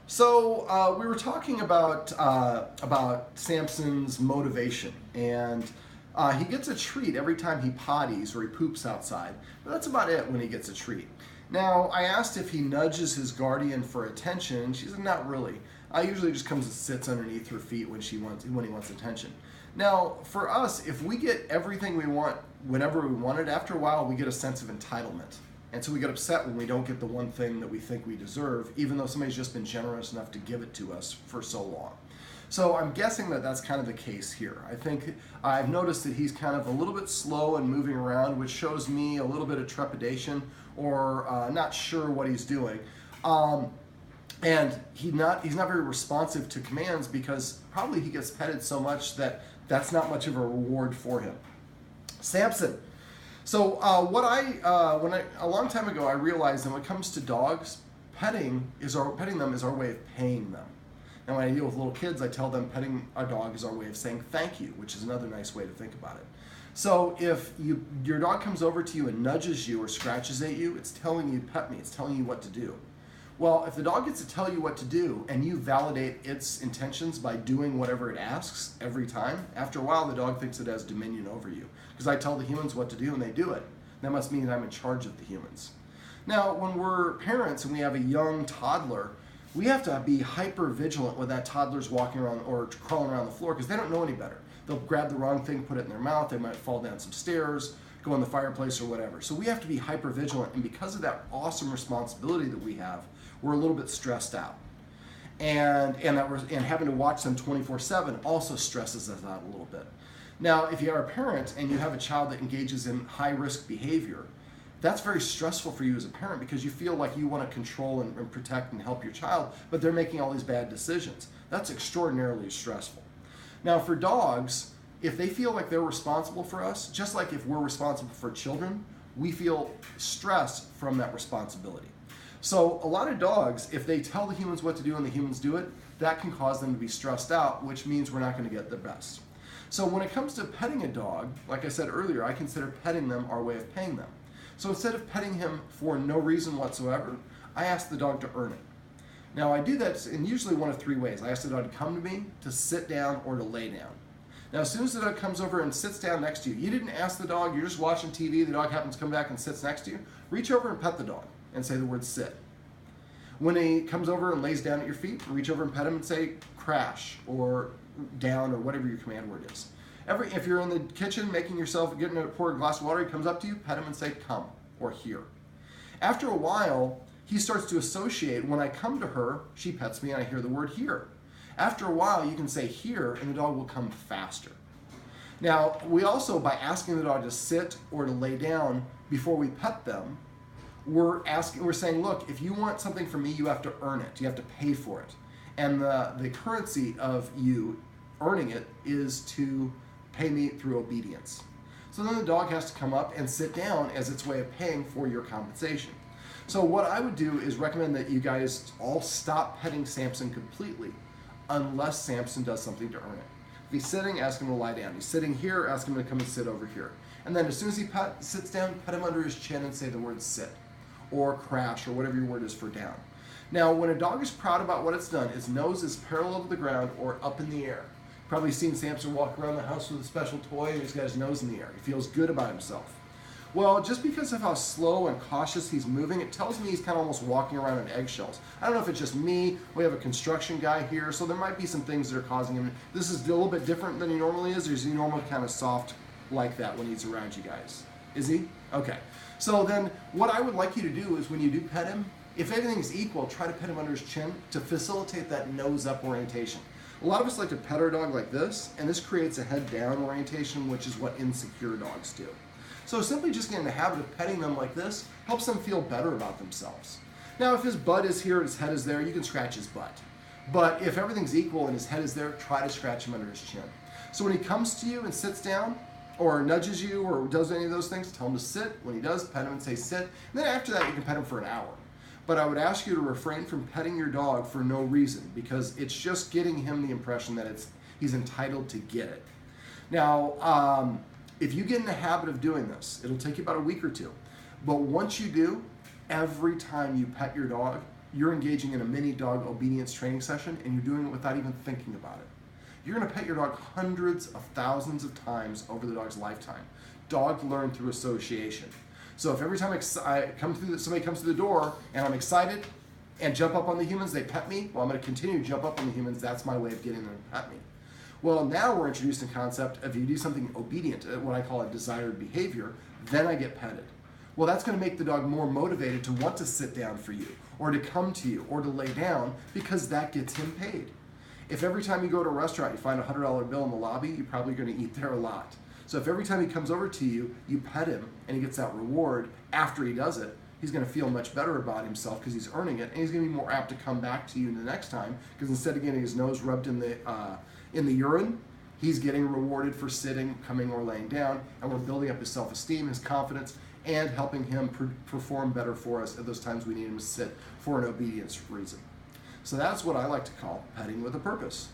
So we were talking about Samson's motivation, and he gets a treat every time he potties or he poops outside. But that's about it when he gets a treat. Now I asked if he nudges his guardian for attention, and she said not really. I usually just comes and sits underneath her feet when he wants attention. Now for us, if we get everything we want whenever we want it, after a while we get a sense of entitlement. And so we get upset when we don't get the one thing that we think we deserve, even though somebody's just been generous enough to give it to us for so long. So I'm guessing that that's kind of the case here. I think I've noticed that he's kind of a little bit slow and moving around, which shows me a little bit of trepidation or not sure what he's doing. And he's not very responsive to commands because probably he gets petted so much that that's not much of a reward for him. Samson. So a long time ago I realized that when it comes to dogs, petting them is our way of paying them. Now when I deal with little kids, I tell them petting a dog is our way of saying thank you, which is another nice way to think about it. So if your dog comes over to you and nudges you or scratches at you, it's telling you pet me, it's telling you what to do. Well, if the dog gets to tell you what to do and you validate its intentions by doing whatever it asks every time, after a while the dog thinks it has dominion over you. Because I tell the humans what to do and they do it. That must mean that I'm in charge of the humans. Now, when we're parents and we have a young toddler, we have to be hyper vigilant when that toddler's walking around or crawling around the floor because they don't know any better. They'll grab the wrong thing, put it in their mouth, they might fall down some stairs, go in the fireplace or whatever. So we have to be hyper vigilant, and because of that awesome responsibility that we have, we're a little bit stressed out. And having to watch them 24/7 also stresses us out a little bit. Now, if you are a parent and you have a child that engages in high-risk behavior, that's very stressful for you as a parent because you feel like you want to control and protect and help your child, but they're making all these bad decisions. That's extraordinarily stressful. Now, for dogs, if they feel like they're responsible for us, just like if we're responsible for children, we feel stress from that responsibility. So a lot of dogs, if they tell the humans what to do and the humans do it, that can cause them to be stressed out, which means we're not going to get the best. So when it comes to petting a dog, like I said earlier, I consider petting them our way of paying them. So instead of petting him for no reason whatsoever, I ask the dog to earn it. Now I do that in usually one of three ways. I ask the dog to come to me, to sit down, or to lay down. Now as soon as the dog comes over and sits down next to you, you didn't ask the dog, you're just watching TV, the dog happens to come back and sits next to you, reach over and pet the dog and say the word sit. When he comes over and lays down at your feet, reach over and pet him and say crash or down or whatever your command word is. If you're in the kitchen getting a pour a glass of water, he comes up to you, pet him and say come or here. After a while, he starts to associate, when I come to her, she pets me and I hear the word here. After a while, you can say here and the dog will come faster. Now, we also, by asking the dog to sit or to lay down before we pet them, we're saying, look, if you want something from me, you have to earn it. You have to pay for it. And the currency of you earning it is to pay me through obedience. So then the dog has to come up and sit down as its way of paying for your compensation. So what I would do is recommend that you guys all stop petting Samson completely unless Samson does something to earn it. If he's sitting, ask him to lie down. He's sitting here, ask him to come and sit over here. And then as soon as he sits down, pet him under his chin and say the word sit or crash or whatever your word is for down. Now, when a dog is proud about what it's done, its nose is parallel to the ground or up in the air. Probably seen Samson walk around the house with a special toy and he's got his nose in the air. He feels good about himself. Well, just because of how slow and cautious he's moving, it tells me he's kind of almost walking around on eggshells. I don't know if it's just me. We have a construction guy here, so there might be some things that are causing him. This is a little bit different than he normally is, or is he normally kind of soft like that when he's around you guys? Is he? Okay. So then what I would like you to do is when you do pet him, if everything's equal, try to pet him under his chin to facilitate that nose-up orientation. A lot of us like to pet our dog like this, and this creates a head-down orientation, which is what insecure dogs do. So simply just getting in the habit of petting them like this helps them feel better about themselves. Now, if his butt is here and his head is there, you can scratch his butt. But if everything's equal and his head is there, try to scratch him under his chin. So when he comes to you and sits down, or nudges you, or does any of those things, tell him to sit. When he does, pet him and say sit. And then after that, you can pet him for an hour. But I would ask you to refrain from petting your dog for no reason, because it's just getting him the impression that he's entitled to get it. Now, if you get in the habit of doing this, it'll take you about a week or two. But once you do, every time you pet your dog, you're engaging in a mini dog obedience training session and you're doing it without even thinking about it. You're going to pet your dog hundreds of thousands of times over the dog's lifetime. Dogs learn through association. So if every time somebody comes through the door and I'm excited and jump up on the humans, they pet me, well, I'm going to continue to jump up on the humans. That's my way of getting them to pet me. Well, now we're introducing the concept of you do something obedient, what I call a desired behavior, then I get petted. Well, that's going to make the dog more motivated to want to sit down for you, or to come to you, or to lay down, because that gets him paid. If every time you go to a restaurant you find a $100 bill in the lobby, you're probably going to eat there a lot. So if every time he comes over to you, you pet him and he gets that reward after he does it, he's going to feel much better about himself because he's earning it, and he's going to be more apt to come back to you the next time, because instead of getting his nose rubbed in the urine, he's getting rewarded for sitting, coming, or laying down, and we're building up his self-esteem, his confidence, and helping him perform better for us at those times we need him to sit for an obedience reason. So that's what I like to call petting with a purpose.